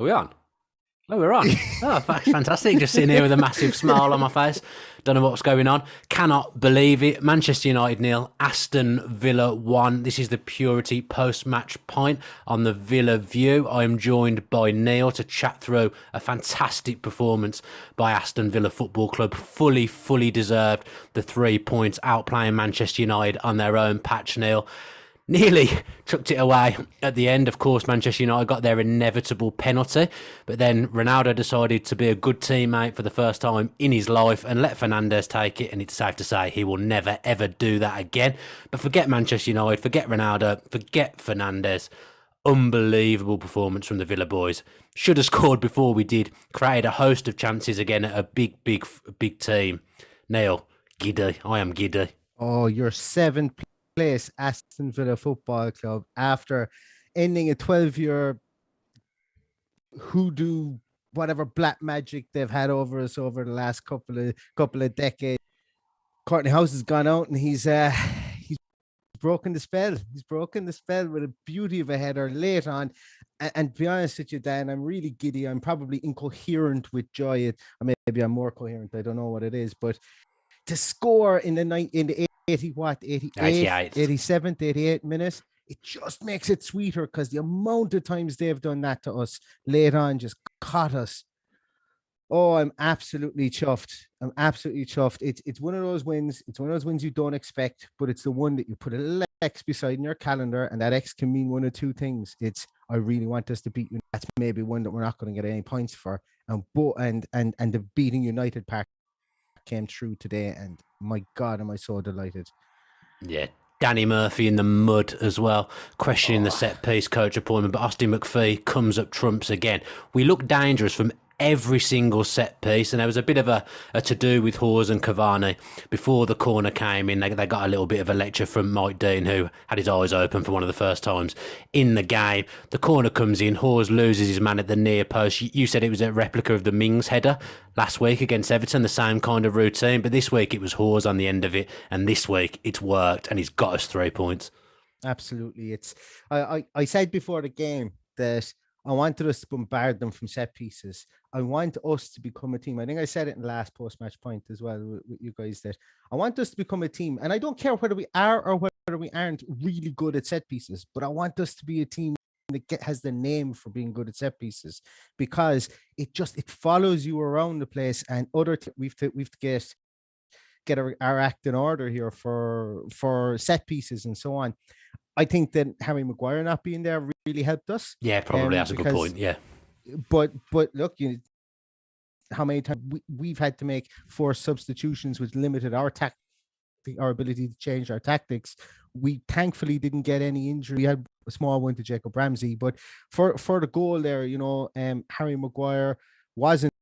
Are we on? Oh, we're on. Oh, fantastic. Just sitting here with a massive smile on my face. Don't know what's going on. Cannot believe it. Manchester United 0, Aston Villa 1. This is the Purity post-match pint on the Villa View. I am joined by Neil to chat through a fantastic performance by Aston Villa Football Club. Fully deserved the 3 points, outplaying Manchester United on their own patch, Neil. Nearly tucked it away at the end. Of course, Manchester United got their inevitable penalty, but then Ronaldo decided to be a good teammate for the first time in his life and let Fernandes take it, and it's safe to say he will never, ever do that again. But forget Manchester United, forget Ronaldo, forget Fernandes. Unbelievable performance from the Villa boys. Should have scored before we did. Created a host of chances again at a big team. Neil, giddy. I am giddy. Oh, you're seventh place Aston Villa Football Club after ending a 12-year hoodoo, whatever black magic they've had over us over the last couple of decades. Courtney House has gone out and he's broken the spell. He's broken the spell with a beauty of a header late on. And to be honest with you, Dan, I'm really giddy. I'm probably incoherent with joy. Or maybe I'm more coherent. I don't know what it is, but to score in the 87th, 88th minute, it just makes it sweeter because the amount of times they've done that to us late on just caught us. Oh, I'm absolutely chuffed. It's one of those wins. It's one of those wins you don't expect, but it's the one that you put a little X beside in your calendar, and that X can mean one of two things. It's I really want us to beat you. That's maybe one that we're not going to get any points for. And the beating United part came through today, and my God, am I so delighted. Yeah, Danny Murphy in the mud as well, questioning the set piece coach appointment, but Austin McPhee comes up trumps again. We look dangerous from every single set piece, and there was a bit of a to-do with Hawes and Cavani before the corner came in. They got a little bit of a lecture from Mike Dean, who had his eyes open for one of the first times in the game. The corner comes in, Hawes loses his man at the near post. You said it was a replica of the Mings header last week against Everton, the same kind of routine, but this week it was Hawes on the end of it, and this week it's worked, and he's got us 3 points. Absolutely. I said before the game that I wanted us to bombard them from set pieces. I want us to become a team. I think I said it in the last post-match point as well with you guys, that I want us to become a team. And I don't care whether we are or whether we aren't really good at set pieces, but I want us to be a team that has the name for being good at set pieces, because it follows you around the place, and we've to get our act in order here for set pieces and so on. I think that Harry Maguire not being there really helped us. Yeah, probably that's a good point. Yeah, but look, how many times we've had to make 4 substitutions, which limited our ability to change our tactics. We thankfully didn't get any injury. We had a small one to Jacob Ramsey, but for the goal there, Harry Maguire wasn't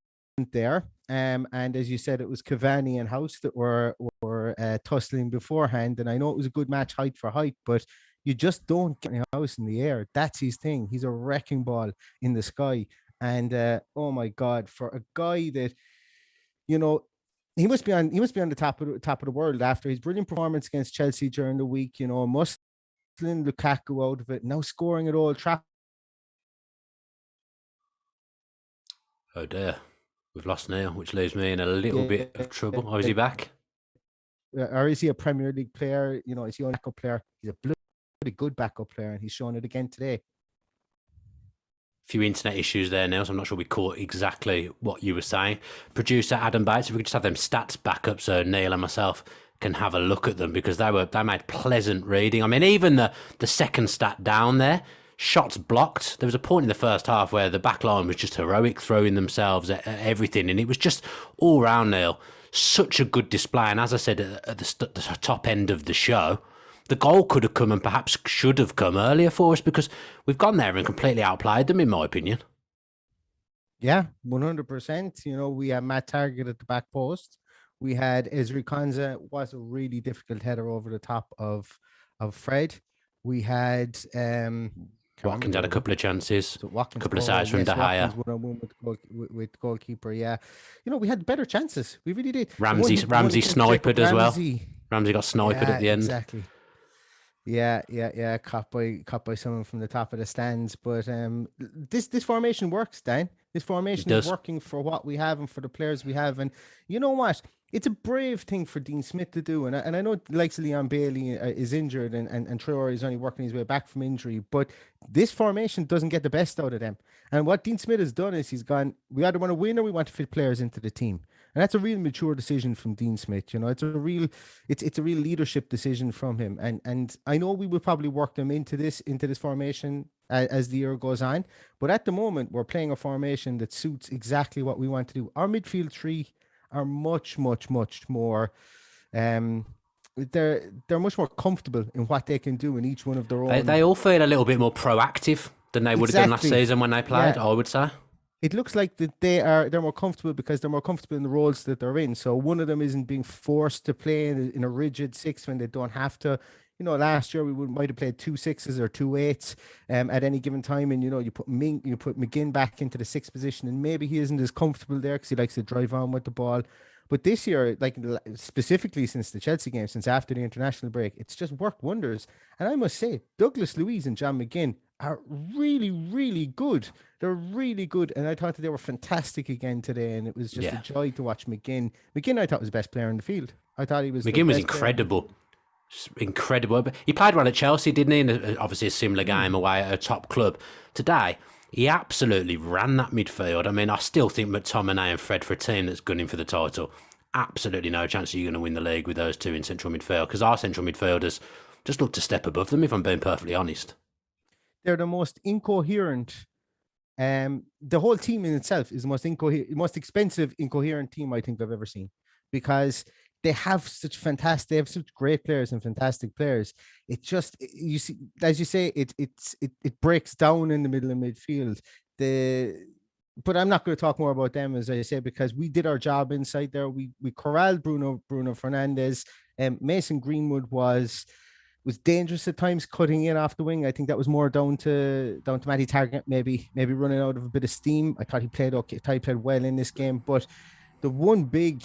there. And as you said, it was Cavani and House that were tussling beforehand. And I know it was a good match height for height, but you just don't get House in the air. That's his thing. He's a wrecking ball in the sky. And oh my God, for a guy that, he must be on the top of the world after his brilliant performance against Chelsea during the week, muscling Lukaku out of it, now scoring at Old Trafford. Oh dear. We've lost Neil, which leaves me in a little bit of trouble. Oh, is he back? Or is he a Premier League player? Is he a backup player? He's a bloody good backup player, and he's shown it again today. Few internet issues there now, so I'm not sure we caught exactly what you were saying. Producer Adam Bates, if we could just have them stats back up so Neil and myself can have a look at them, because they made pleasant reading. I mean, even the second stat down there, shots blocked. There was a point in the first half where the back line was just heroic, throwing themselves at everything, and it was just all round, Neil, such a good display. And as I said at the top end of the show, the goal could have come and perhaps should have come earlier for us, because we've gone there and completely outplayed them, in my opinion. Yeah, 100%. We had Matt Target at the back post. We had Ezri Konsa, was a really difficult header over the top of Fred. We had Watkins had a couple of chances, a couple of saves from De Gea. With goalkeeper, yeah. We had better chances. We really did. Ramsey sniped as well. Ramsey got sniped at the end. Exactly. Yeah. Caught by someone from the top of the stands. But this formation works, Dan. This It formation is does. working for what we have and for the players we have. And you know what? It's a brave thing for Dean Smith to do. And I know the likes of Leon Bailey is injured and Traore is only working his way back from injury. But this formation doesn't get the best out of them. And what Dean Smith has done is he's gone, we either want to win or we want to fit players into the team. And that's a real mature decision from Dean Smith. You know, it's a real leadership decision from him. And I know we will probably work them into this formation as the year goes on. But at the moment, we're playing a formation that suits exactly what we want to do. Our midfield three are much more they're much more comfortable in what they can do in each one of their own. They all feel a little bit more proactive than they would have done last season when they played, I would say. It looks like that they're more comfortable because they're more comfortable in the roles that they're in. So one of them isn't being forced to play in a rigid six when they don't have to. You know, last year might have played 2 6s or 2 8s at any given time, and you put McGinn back into the sixth position, and maybe he isn't as comfortable there because he likes to drive on with the ball. But this year, like specifically since the Chelsea game, since after the international break, it's just worked wonders. And I must say, Douglas Luiz and John McGinn are really good. They're really good, and I thought that they were fantastic again today. And it was just a joy to watch McGinn. McGinn, I thought was the best player in the field. I thought he was. McGinn was incredible. Incredible. He played well at Chelsea, didn't he? In obviously a similar game away at a top club. Today, he absolutely ran that midfield. I mean, I still think McTominay and Fred, for a team that's gunning for the title, absolutely no chance you're going to win the league with those two in central midfield, because our central midfielders just look to step above them, if I'm being perfectly honest. They're the most incoherent. The whole team in itself is the most expensive, incoherent team I think I've ever seen, because they have such great players and fantastic players. It just, you see, as you say, it breaks down in the middle of midfield. But I'm not going to talk more about them, as I say, because we did our job inside there. We corralled Bruno Fernandes. Mason Greenwood was dangerous at times, cutting in off the wing. I think that was more down to Matty Targett, maybe running out of a bit of steam. I thought he played okay. I thought he played well in this game, but the one big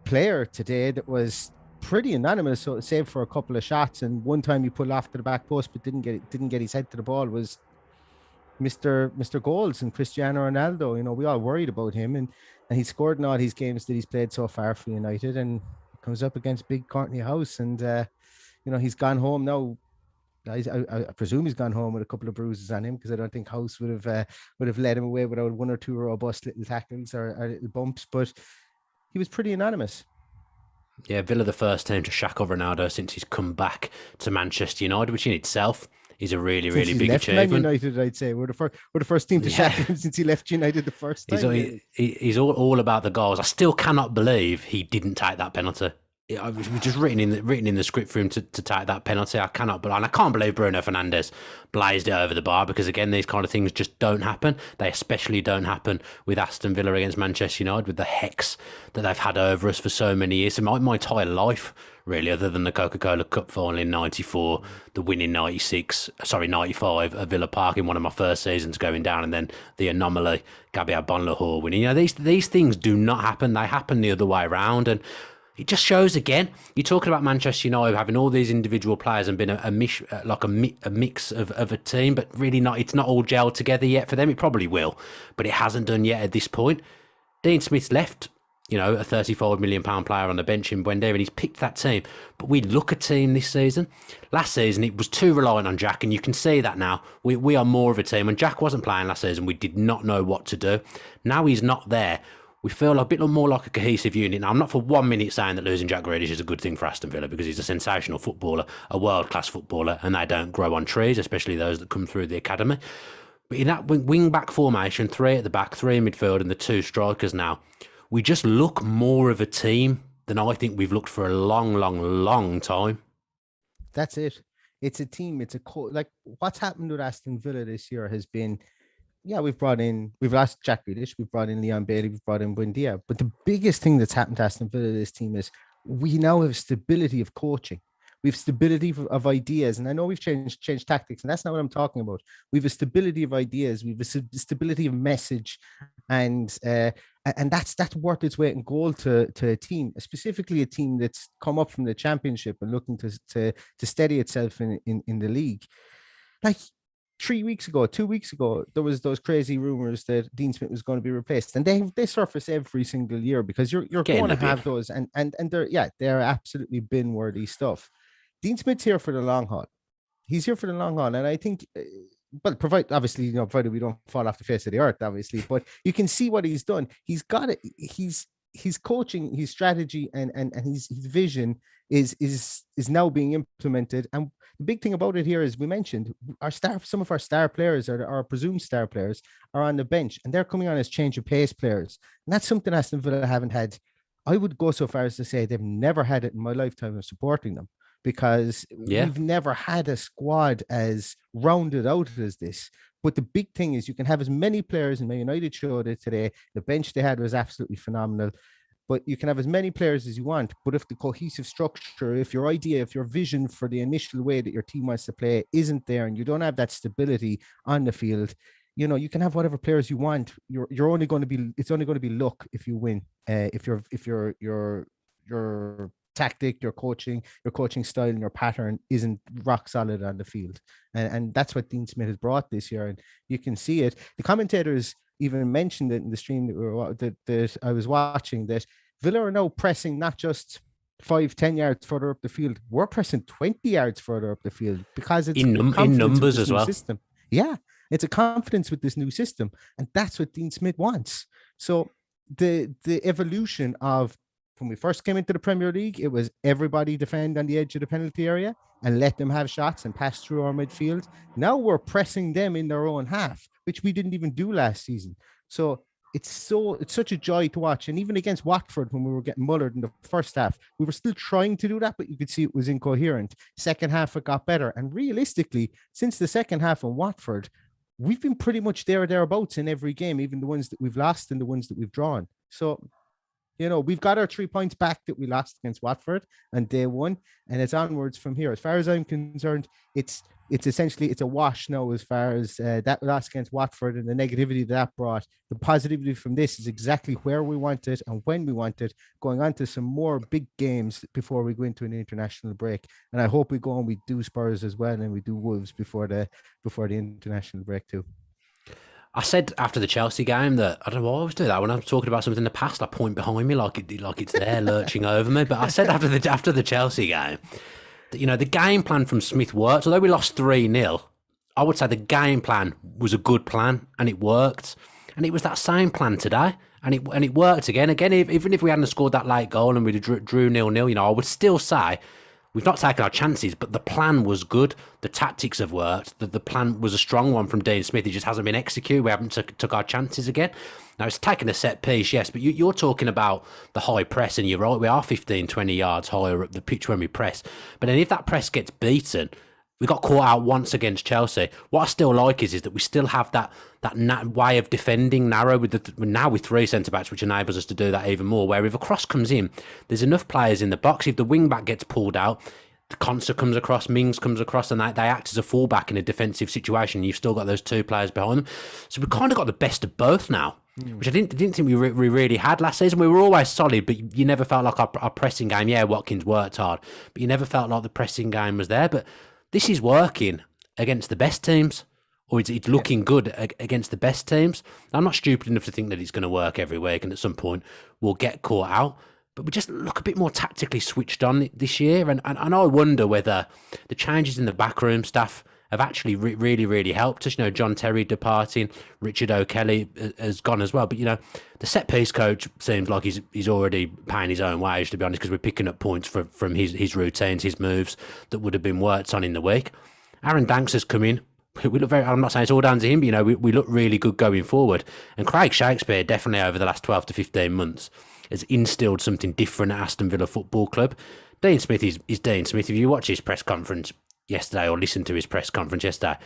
player today that was pretty anonymous, so save for a couple of shots, and one time he pulled off to the back post but didn't get his head to the ball, was Mr. Goals and Cristiano Ronaldo. You know, we all worried about him, and he scored in all his games that he's played so far for United, and comes up against big Courtney House, and you know, he's gone home now. I presume he's gone home with a couple of bruises on him, because I don't think House would have led him away without one or two robust little tackles or little bumps, but he was pretty anonymous. Yeah, Villa the first team to shackle Ronaldo since he's come back to Manchester United, which in itself is a really big achievement. Man United, I'd say we're the first team to shackle him since he left United the first time. He's all about the goals. I still cannot believe he didn't take that penalty. I was just written in the script for him to take that penalty. I can't believe Bruno Fernandes blazed it over the bar, because again, these kind of things just don't happen. They especially don't happen with Aston Villa against Manchester United, with the hex that they've had over us for so many years. So my entire life, really, other than the Coca-Cola Cup final in '94, the win in '95 at Villa Park in one of my first seasons going down, and then the anomaly, Gabriel Bonlahor winning. You know, these things do not happen. They happen the other way around, and it just shows again. You're talking about Manchester United having all these individual players and being a mix of a team, but really not. It's not all gelled together yet for them. It probably will, but it hasn't done yet at this point. Dean Smith's left, you know, a £35 million player on the bench in Buendia, and he's picked that team. But we look a team this season. Last season, it was too reliant on Jack, and you can see that now. We are more of a team. When Jack wasn't playing last season, we did not know what to do. Now he's not there. We feel a bit more like a cohesive unit. Now, I'm not for 1 minute saying that losing Jack Grealish is a good thing for Aston Villa, because he's a sensational footballer, a world-class footballer, and they don't grow on trees, especially those that come through the academy. But in that wing-back formation, 3 at the back, 3 in midfield, and the 2 strikers now, we just look more of a team than I think we've looked for a long time. That's it. It's a team. It's like what's happened with Aston Villa this year has been, yeah, we've lost Jack Grealish, we've brought in Leon Bailey, we've brought in Buendia. But the biggest thing that's happened to Aston Villa, this team, is we now have stability of coaching. We have stability of ideas. And I know we've changed tactics, and that's not what I'm talking about. We have a stability of ideas. We have a stability of message and And that's worth its weight in gold to a team, specifically a team that's come up from the championship and looking to steady itself in the league. Like 3 weeks ago, 2 weeks ago, there was those crazy rumors that Dean Smith was going to be replaced, and they surface every single year because you're going to have those, and they're absolutely bin worthy stuff. Dean Smith's here for the long haul. He's here for the long haul, and I think, well, provided we don't fall off the face of the earth, obviously, but you can see what he's done. He's got it. He's coaching, his strategy and his vision is now being implemented. And the big thing about it here is, we mentioned, some of our star players, or our presumed star players, are on the bench, and they're coming on as change of pace players, and that's something Aston Villa haven't had. I would go so far as to say they've never had it in my lifetime of supporting them, because we've never had a squad as rounded out as this. But the big thing is, you can have as many players, and Man United showed it today. The bench they had was absolutely phenomenal. But you can have as many players as you want. But if the cohesive structure, if your idea, if your vision for the initial way that your team wants to play isn't there, and you don't have that stability on the field, you can have whatever players you want. You're only going to be, it's only going to be luck if you win. If your tactic, your coaching style, and your pattern isn't rock solid on the field, and that's what Dean Smith has brought this year, and you can see it. The commentators even mentioned it in the stream that I was watching, that Villa are now pressing not just 5-10 yards further up the field, we're pressing 20 yards further up the field, because it's in numbers as well. System. Yeah, it's a confidence with this new system, and that's what Dean Smith wants. So the evolution of, when we first came into the Premier League, it was everybody defend on the edge of the penalty area and let them have shots and pass through our midfield. Now we're pressing them in their own half, which we didn't even do last season. So it's such a joy to watch. And even against Watford, when we were getting mullered in the first half, we were still trying to do that, but you could see it was incoherent. Second half, it got better. And realistically, since the second half in Watford, we've been pretty much thereabouts in every game, even the ones that we've lost and the ones that we've drawn. So, we've got our 3 points back that we lost against Watford on day one, and it's onwards from here. As far as I'm concerned, it's essentially, it's a wash now as far as that loss against Watford and the negativity that brought. The positivity from this is exactly where we want it and when we want it, going on to some more big games before we go into an international break. And I hope we go and we do Spurs as well, and we do Wolves before the international break too. I said after the Chelsea game that, I don't know why I always do that. When I'm talking about something in the past, I point behind me like it's there lurching over me. But I said after the Chelsea game that, the game plan from Smith worked. Although we lost 3-0, I would say the game plan was a good plan, and it worked. And it was that same plan today, and it worked again. Again, even if we hadn't scored that late goal and we drew 0-0, I would still say we've not taken our chances, but the plan was good. The tactics have worked. The plan was a strong one from Dean Smith. It just hasn't been executed. We haven't took our chances again. Now, it's taken a set piece, yes, but you're talking about the high press, and you're right, we are 15, 20 yards higher up the pitch when we press. But then if that press gets beaten, we got caught out once against Chelsea. What I still like is that we still have that way of defending narrow now with 3 centre-backs, which enables us to do that even more, where if a cross comes in, there's enough players in the box. If the wing-back gets pulled out, the Konsa comes across, Mings comes across, and they act as a full-back in a defensive situation. You've still got those 2 players behind them. So we've kind of got the best of both now, which I didn't think we really had last season. We were always solid, but you never felt like our pressing game. Yeah, Watkins worked hard, but you never felt like the pressing game was there. But this is working against the best teams, or it's looking good against the best teams. I'm not stupid enough to think that it's going to work every week, and at some point we'll get caught out. But we just look a bit more tactically switched on this year, and I wonder whether the changes in the backroom staff have actually really helped us. John Terry departing, Richard O'Kelly has gone as well. But the set piece coach seems like he's already paying his own wage, to be honest, because we're picking up points from his routines, his moves that would have been worked on in the week. Aaron Danks has come in. We look I'm not saying it's all down to him, but we look really good going forward. And Craig Shakespeare definitely over the last 12 to 15 months has instilled something different at Aston Villa Football Club. Dean Smith is Dean Smith. If you watch his press conference yesterday or listen to his press conference yesterday,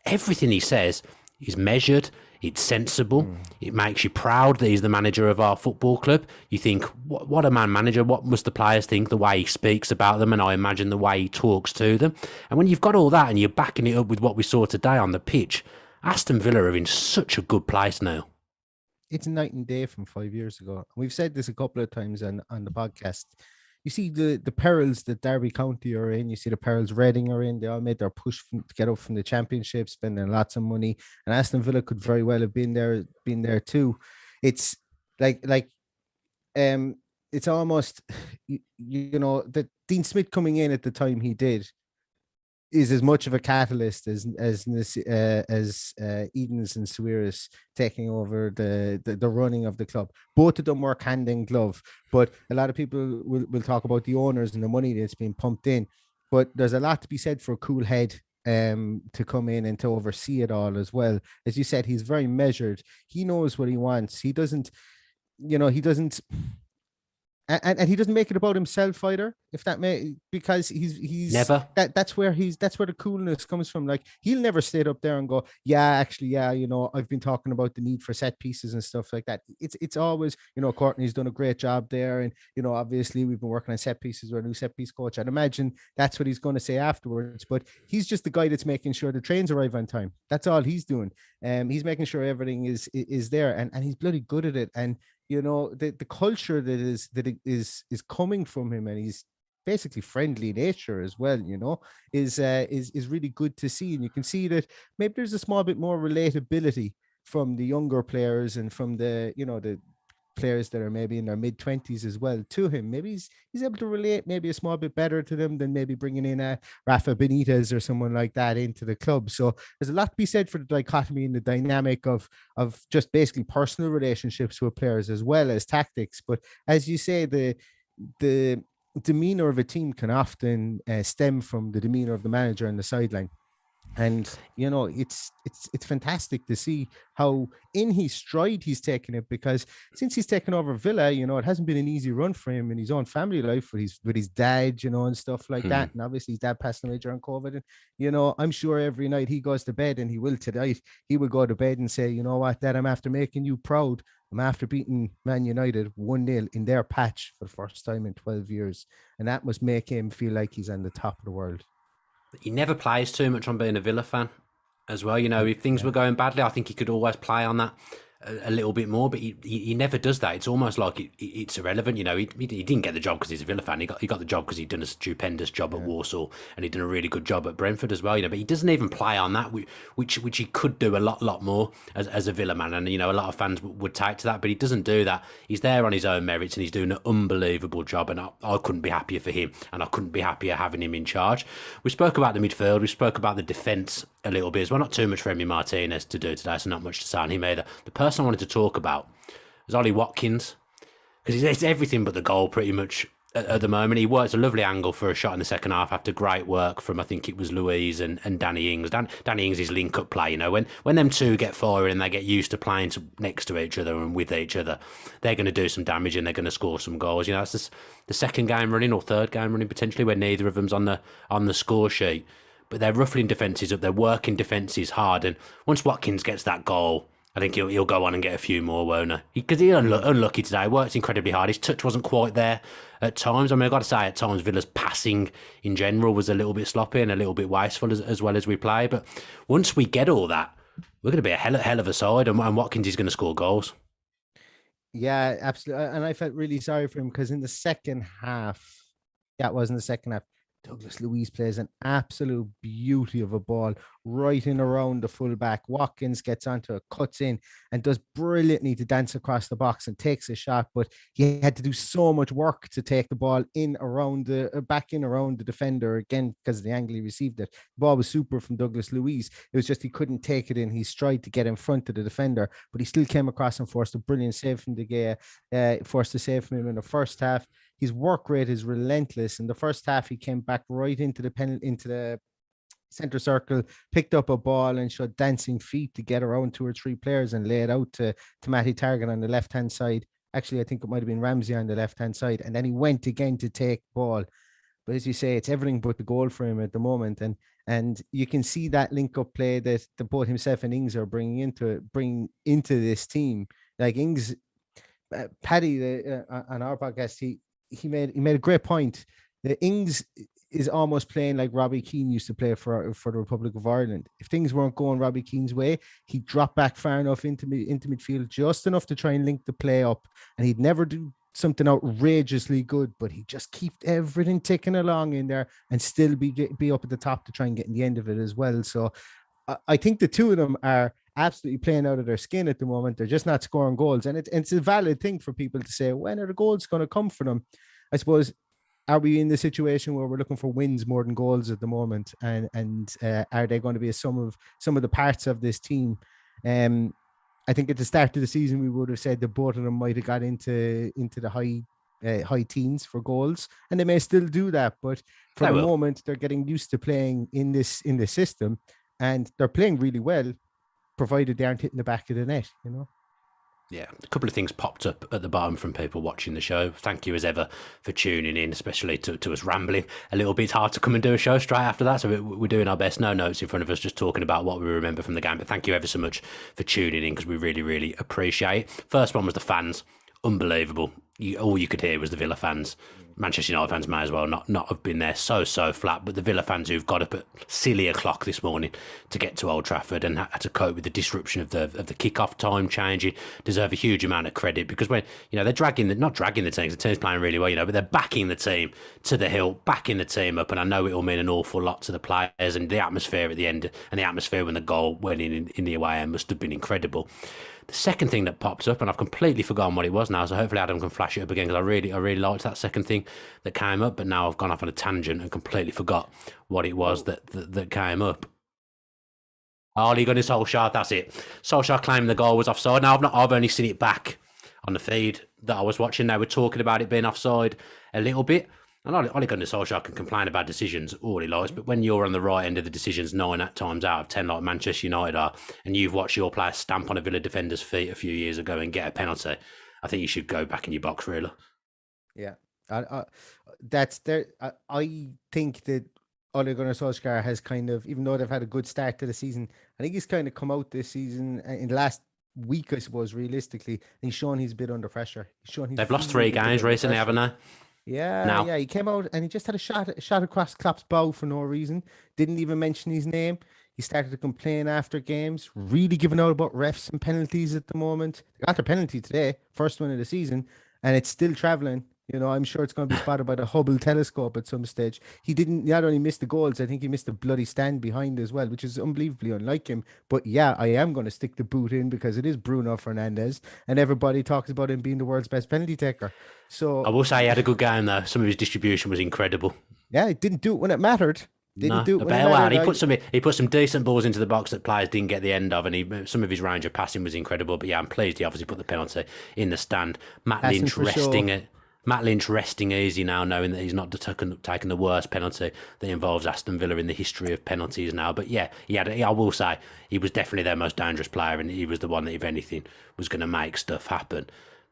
everything he says is measured, it's sensible, it makes you proud that he's the manager of our football club. You think, what a man manager, what must the players think, the way he speaks about them, and I imagine the way he talks to them. And when you've got all that and you're backing it up with what we saw today on the pitch, Aston Villa are in such a good place now. it's night and day from 5 years ago. We've said this a couple of times on the podcast. You see the perils that Derby County are in. You see the perils Reading are in. They all made their push to get up from the Championship, spending lots of money. And Aston Villa could very well have been there too. It's like it's almost that Dean Smith coming in at the time he did is as much of a catalyst as Edens and Suarez taking over the running of the club. Both of them work hand in glove, but a lot of people will talk about the owners and the money that's being pumped in. But there's a lot to be said for a cool head to come in and to oversee it all as well. As you said, he's very measured. He knows what he wants. He doesn't. And he doesn't make it about himself either, if that may, because he's never. That's where the coolness comes from. Like, he'll never stay up there and go, I've been talking about the need for set pieces and stuff like that. It's always, Courtney's done a great job there, and obviously we've been working on set pieces with a new set piece coach. I'd imagine that's what he's going to say afterwards. But he's just the guy that's making sure the trains arrive on time. That's all he's doing. He's making sure everything is there, and he's bloody good at it. And the culture that is coming from him, and he's basically friendly nature as well, is really good to see. And you can see that maybe there's a small bit more relatability from the younger players and from the players that are maybe in their mid-20s as well to him. Maybe he's able to relate maybe a small bit better to them than maybe bringing in a Rafa Benitez or someone like that into the club. So there's a lot to be said for the dichotomy and the dynamic of just basically personal relationships with players as well as tactics. But as you say, the demeanor of a team can often stem from the demeanor of the manager on the sideline. And it's fantastic to see how in his stride he's taken it, because since he's taken over Villa, it hasn't been an easy run for him in his own family life with his dad, and stuff like that. And obviously his dad passed away during COVID. And I'm sure every night he goes to bed, and he will tonight, he will go to bed and say, you know what, Dad, I'm after making you proud. I'm after beating Man United 1-0 in their patch for the first time in 12 years. And that must make him feel like he's on the top of the world. He never plays too much on being a Villa fan as well. If things were going badly, I think he could always play on that a little bit more, but he never does that. It's almost like it's irrelevant. He didn't get the job because he's a Villa fan. He got the job because he'd done a stupendous job at Warsaw, and he'd done a really good job at Brentford as well. But he doesn't even play on that, which he could do a lot more as a Villa man. And a lot of fans would take to that, but he doesn't do that. He's there on his own merits, and he's doing an unbelievable job. And I couldn't be happier for him, and I couldn't be happier having him in charge. We spoke about the midfield. We spoke about the defence a little bit as well. Not too much for Emi Martinez to do today, so not much to say on him either. The person I wanted to talk about was Ollie Watkins, because it's everything but the goal pretty much at the moment. He worked a lovely angle for a shot in the second half after great work from, I think it was Louise and Danny Ings. Danny Ings' link-up play, when them two get firing and they get used to playing next to each other and with each other, they're going to do some damage and they're going to score some goals. It's the second game running or third game running potentially where neither of them's on the score sheet. But they're ruffling defences up, they're working defences hard, and once Watkins gets that goal, I think he'll go on and get a few more, won't he? Because he's unlucky today, worked incredibly hard. His touch wasn't quite there at times. I mean, I've got to say, at times Villa's passing in general was a little bit sloppy and a little bit wasteful as well as we play. But once we get all that, we're going to be a hell of a side, and Watkins is going to score goals. Yeah, absolutely. And I felt really sorry for him, because in the second half, that wasn't the second half, Douglas Luiz plays an absolute beauty of a ball right in around the fullback. Watkins gets onto it, cuts in, and does brilliantly to dance across the box and takes a shot. But he had to do so much work to take the ball back in around the defender again, because of the angle he received it. The ball was super from Douglas Luiz. It was just he couldn't take it in his stride to get in front of the defender, but he still came across and forced a brilliant save from De Gea. Forced a save from him in the first half. His work rate is relentless. In the first half, he came back right into the center circle, picked up a ball and showed dancing feet to get around 2 or 3 players and lay it out to Matty Target on the left-hand side. Actually, I think it might have been Ramsey on the left-hand side. And then he went again to take ball. But as you say, it's everything but the goal for him at the moment. And you can see that link-up play that both himself and Ings are bringing into this team. Like Ings, Paddy on our podcast, he made a great point. The Ings is almost playing like Robbie Keane used to play for the Republic of Ireland. If things weren't going Robbie Keane's way, he'd drop back far enough into midfield, just enough to try and link the play up, and he'd never do something outrageously good, but he'd just keep everything ticking along in there and still be up at the top to try and get in the end of it as well. So I think the two of them are absolutely playing out of their skin at the moment. They're just not scoring goals, and it's a valid thing for people to say, when are the goals going to come for them? I suppose, are we in the situation where we're looking for wins more than goals at the moment? And are they going to be some of the parts of this team? I think at the start of the season, we would have said that both of them might have got into the high teens for goals, and they may still do that. But for the moment, they're getting used to playing in this system, and they're playing really well, provided they aren't hitting the back of the net, you know. Yeah, a couple of things popped up at the bottom from people watching the show. Thank you as ever for tuning in, especially to us rambling a little bit. Hard to come and do a show straight after that, so we're doing our best. No notes in front of us, just talking about what we remember from the game. But thank you ever so much for tuning in, because we really, really appreciate it. First one was the fans. Unbelievable. All you could hear was the Villa fans. Manchester United fans may as well not have been there, so flat, but the Villa fans who've got up at silly o'clock this morning to get to Old Trafford and had to cope with the disruption of the kick-off time changing deserve a huge amount of credit, because when, you know, they're not dragging the team, the team's playing really well, you know, but they're backing the team to the hill, backing the team up, and I know it will mean an awful lot to the players, and the atmosphere at the end, and the atmosphere when the goal went in the away end must have been incredible. The second thing that pops up, and I've completely forgotten what it was now, so hopefully Adam can flash it up again, because I really liked that second thing that came up, but now I've gone off on a tangent and completely forgot what it was that came up. Ole Gunnar Solskjaer, that's it. Solskjaer claiming the goal was offside. Now I've only seen it back on the feed that I was watching. They were talking about it being offside a little bit. And Ole Gunnar Solskjaer can complain about decisions all he likes, but when you're on the right end of the decisions 9 times out of 10, like Manchester United are, and you've watched your player stamp on a Villa defender's feet a few years ago and get a penalty, I think you should go back in your box, really. Yeah, that's there. I think that Ole Gunnar Solskjaer has kind of, even though they've had a good start to the season, I think he's kind of come out this season in the last week, I suppose, realistically, and he's shown he's a bit under pressure. They've lost 3 games recently, haven't they? Yeah, he came out and he just had a shot across Klopp's bow for no reason. Didn't even mention his name. He started to complain after games, really giving out about refs and penalties at the moment. They got their penalty today, first one of the season, and it's still traveling. You know, I'm sure it's going to be spotted by the Hubble telescope at some stage. He not only missed the goals, I think he missed the bloody stand behind as well, which is unbelievably unlike him. But yeah, I am going to stick the boot in, because it is Bruno Fernandes, and everybody talks about him being the world's best penalty taker. So I will say he had a good game though. Some of his distribution was incredible. Yeah, he didn't do it when it mattered. He put some decent balls into the box that players didn't get the end of, and some of his range of passing was incredible. But yeah, I'm pleased he obviously put the penalty in the stand. Matt Lynch resting easy now, knowing that he's not taken the worst penalty that involves Aston Villa in the history of penalties now. But yeah, I will say he was definitely their most dangerous player, and he was the one that, if anything, was going to make stuff happen.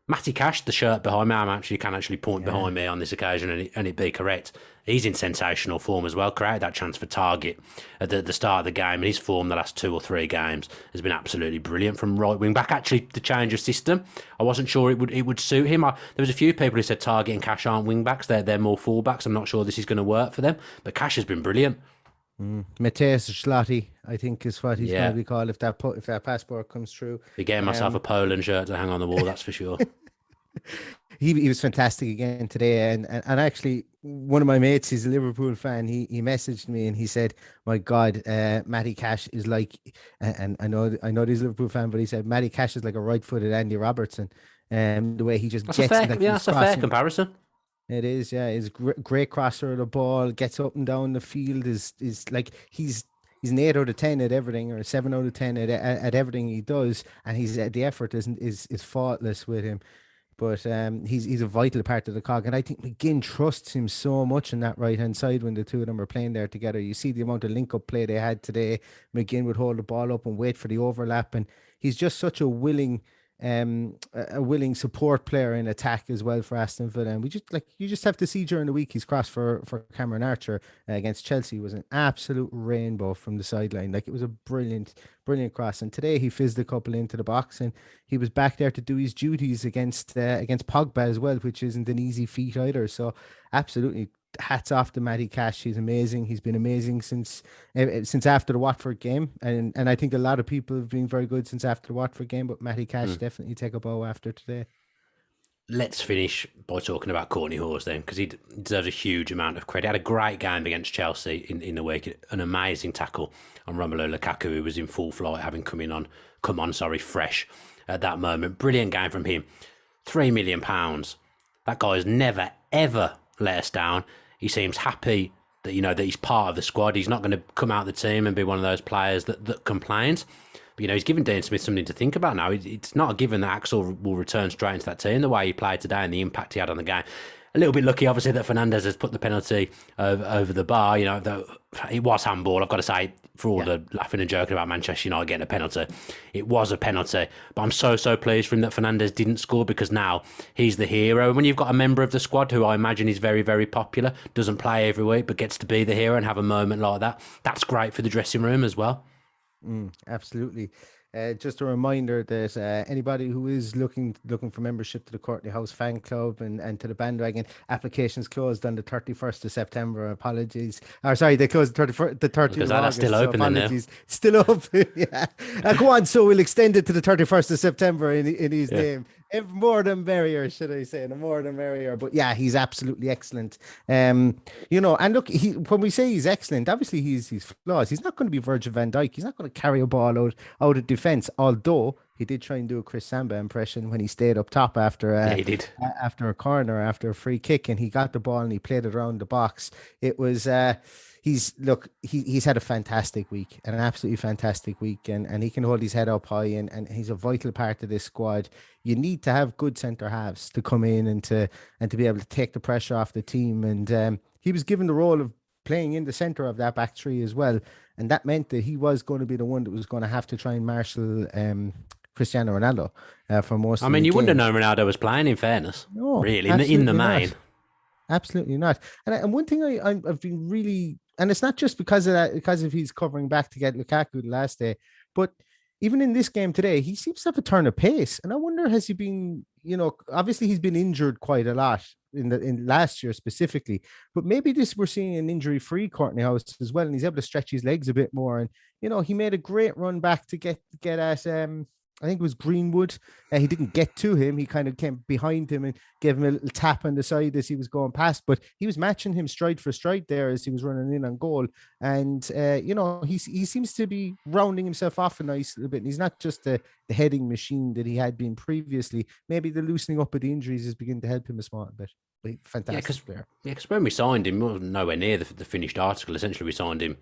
Matty Cash, the shirt behind me, can actually point behind me on this occasion and it be correct. He's in sensational form as well. Created that chance for Target at the start of the game, and his form the last 2 or 3 games has been absolutely brilliant from right wing back. Actually, the change of system, I wasn't sure it would suit him. There was a few people who said Target and Cash aren't wing backs; they're more full backs. I'm not sure this is going to work for them, but Cash has been brilliant. Matthias Schlotty, I think, is what he's going to be called if that passport comes through. Be getting myself a Poland shirt to hang on the wall, that's for sure. He was fantastic again today, and actually one of my mates, he's a Liverpool fan, he messaged me and he said, my God, Matty Cash is like, and I know he's a Liverpool fan, but he said Matty Cash is like a right-footed Andy Robertson, and the way he just gets that's a fair comparison. It is, yeah. He's great crosser of the ball, gets up and down the field, is like he's an 8 out of 10 at everything, or a 7 out of 10 at everything he does, and the effort is faultless with him. But he's a vital part of the cog, and I think McGinn trusts him so much on that right hand side when the two of them are playing there together. You see the amount of link up play they had today. McGinn would hold the ball up and wait for the overlap, and he's just such a willing support player in attack as well for Aston Villa. And you just have to see during the week his cross for Cameron Archer against Chelsea was an absolute rainbow from the sideline. Like, it was a brilliant cross. And today he fizzed a couple into the box, and he was back there to do his duties against Pogba as well, which isn't an easy feat either. So absolutely hats off to Matty Cash. He's amazing. He's been amazing since after the Watford game, and I think a lot of people have been very good since after the Watford game. But Matty Cash definitely take a bow after today. Let's finish by talking about Courtney Hawes then, because he deserves a huge amount of credit. He had a great game against Chelsea in the week, an amazing tackle on Romelu Lukaku, who was in full flight, having come on, fresh at that moment. Brilliant game from him. £3 million. That guy has never, ever let us down. He seems happy that, that he's part of the squad. He's not going to come out of the team and be one of those players that complains. But, he's given Dean Smith something to think about now. It's not a given that Axel will return straight into that team the way he played today and the impact he had on the game. A little bit lucky, obviously, that Fernandes has put the penalty over the bar. Though it was handball, I've got to say, for all the laughing and joking about Manchester United getting a penalty, it was a penalty. But I'm so pleased for him that Fernandes didn't score, because now he's the hero. And when you've got a member of the squad who I imagine is very, very popular, doesn't play every week, but gets to be the hero and have a moment like that, that's great for the dressing room as well. Absolutely. Just a reminder that anybody who is looking for membership to the Courtney House fan club and to the bandwagon, applications closed on the 31st of September. Apologies. Sorry, they closed the 30th of August. That's still open, so apologies. Still open. Yeah. Go on. So we'll extend it to the 31st of September in his name. More than merrier, should I say? The more than merrier. But yeah, he's absolutely excellent. And look, when we say he's excellent, obviously he's flaws. He's not going to be Virgil van Dijk. He's not going to carry a ball out of defense. Although he did try and do a Chris Samba impression when he stayed up top after he did. After a corner, after a free kick, and he got the ball and he played it around the box. It was. He's had a fantastic week, an absolutely fantastic week, and he can hold his head up high, and he's a vital part of this squad. You need to have good centre halves to come in and to be able to take the pressure off the team. And he was given the role of playing in the centre of that back three as well, and that meant that he was going to be the one that was going to have to try and marshal Cristiano Ronaldo for most. I mean, you wouldn't have known Ronaldo was playing. In fairness, no, really, in the main. Not. Absolutely not. And one thing I've been really, and it's not just because of that, because of he's covering back to get Lukaku the last day, but even in this game today, he seems to have a turn of pace. And I wonder, has he been, obviously he's been injured quite a lot in last year specifically, but maybe we're seeing an injury-free Courtney House as well, and he's able to stretch his legs a bit more. And he made a great run back to get at I think it was Greenwood. He didn't get to him. He kind of came behind him and gave him a little tap on the side as he was going past. But he was matching him stride for stride there as he was running in on goal. And, he seems to be rounding himself off a nice little bit. And he's not just the heading machine that he had been previously. Maybe the loosening up of the injuries is beginning to help him a small bit. Fantastic player. Yeah, because when we signed him, we wasn't nowhere near the finished article. Essentially, we signed him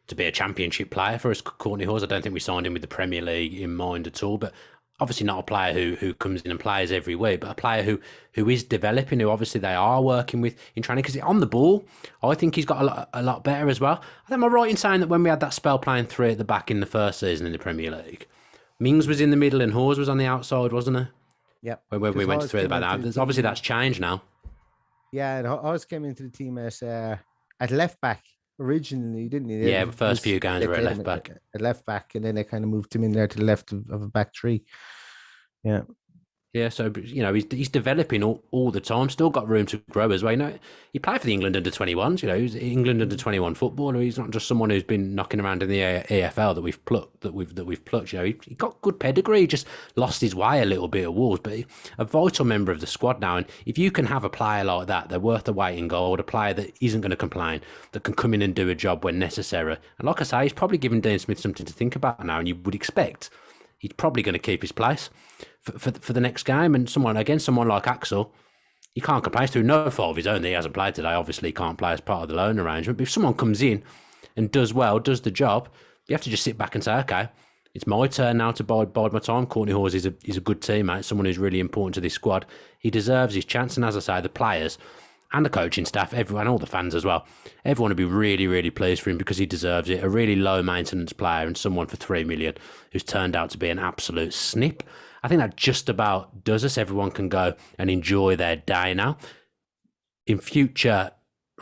to be a championship player for us, Courtney Hawes. I don't think we signed him with the Premier League in mind at all, but obviously not a player who comes in and plays every week, but a player who is developing, who obviously they are working with in training, because on the ball, I think he's got a lot better as well. I think I'm right in saying that when we had that spell playing three at the back in the first season in the Premier League, Mings was in the middle and Hawes was on the outside, wasn't he? Yeah. When we went to three at the back. Obviously that's changed now. Yeah, and Hawes came into the team at left back originally, didn't he? Yeah, the first few games were at left back. At left back, and then they kind of moved him in there to the left of a back three. Yeah. Yeah, so he's developing all the time. Still got room to grow as well. He played for the England under-21s. He's England under-21 footballer. He's not just someone who's been knocking around in the AFL that we've plucked. He got good pedigree. He just lost his way a little bit at Wolves, but a vital member of the squad now. And if you can have a player like that, they're worth the weight in gold. A player that isn't going to complain, that can come in and do a job when necessary. And like I say, he's probably given Dean Smith something to think about now. And you would expect he's probably going to keep his place for the next game. And someone like Axel, you can't complain through no fault of his own that he hasn't played today. Obviously, he can't play as part of the loan arrangement. But if someone comes in and does well, does the job, you have to just sit back and say, okay, it's my turn now to bide my time. Courtney Hawes is a good teammate, someone who's really important to this squad. He deserves his chance. And as I say, the players and the coaching staff, everyone, all the fans as well, everyone would be really, really pleased for him because he deserves it. A really low maintenance player and someone for $3 million who's turned out to be an absolute snip. I think that just about does us. Everyone can go and enjoy their day now. In future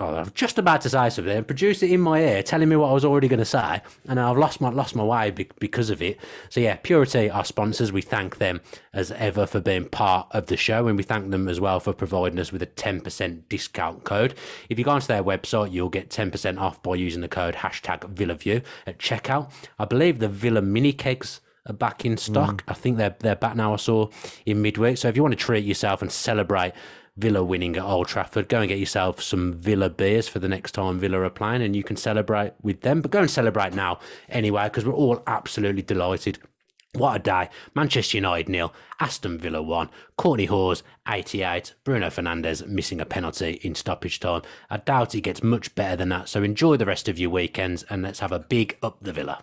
Oh, I was just about to say something and produce it in my ear, telling me what I was already going to say, and I've lost my way because of it. So yeah, Purity, our sponsors, we thank them as ever for being part of the show, and we thank them as well for providing us with a 10% discount code. If you go onto their website, you'll get 10% off by using the code #VillaView at checkout. I believe the Villa mini kegs are back in stock. I think they're back now. I saw in midweek. So if you want to treat yourself and celebrate Villa winning at Old Trafford, go and get yourself some Villa beers for the next time Villa are playing, and you can celebrate with them. But go and celebrate now anyway, because we're all absolutely delighted. What a day. Manchester United 0, Aston Villa 1, Courtney Hawes 88, Bruno Fernandes missing a penalty in stoppage time. I doubt it gets much better than that. So enjoy the rest of your weekends, and let's have a big up the Villa.